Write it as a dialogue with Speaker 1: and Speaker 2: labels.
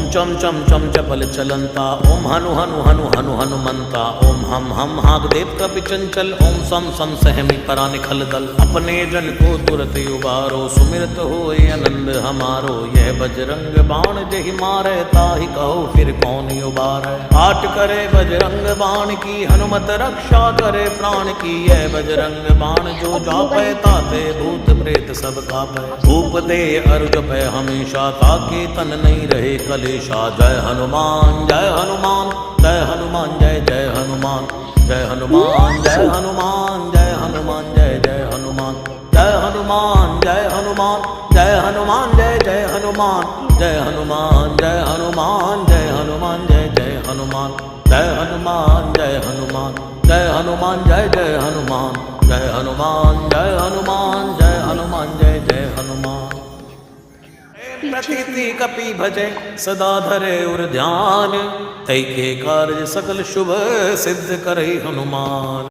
Speaker 1: चम चम चम चपल चलंता, ओम हनु हनु हनु हनु हनुमंता, ओम हम हाग देव कपि चंचल, ओम सम सम सहमी परा निखल दल। अपने जन को तुरत उबारो, सुमिरत होए आनंद हमारो। यह बजरंग बाण जहि मारे, ताहि कहो फिर कौन उबारे। पाठ करे बजरंग बाण की, हनुमत रक्षा करे प्राण की। यह बजरंग बाण जो जापै, ताते भूत प्रेत सब कापै। धूप दे अर्घ पै हमेशा, ताके तन नहीं रहे कलेशा। जय हनुमान जय हनुमान जय हनुमान जय जय हनुमान। जय हनुमान जय हनुमान जय हनुमान जय जय हनुमान। जय हनुमान जय हनुमान जय हनुमान जय जय हनुमान। जय हनुमान जय हनुमान जय हनुमान जय जय हनुमान। जय हनुमान जय हनुमान जय हनुमान जय जय हनुमान। जय हनुमान जय हनुमान जय हनुमान जय जय हनुमान। प्रतीति कपि भजे सदा धरे उर ध्यान, तै के कार्य सकल शुभ सिद्ध करे हनुमान।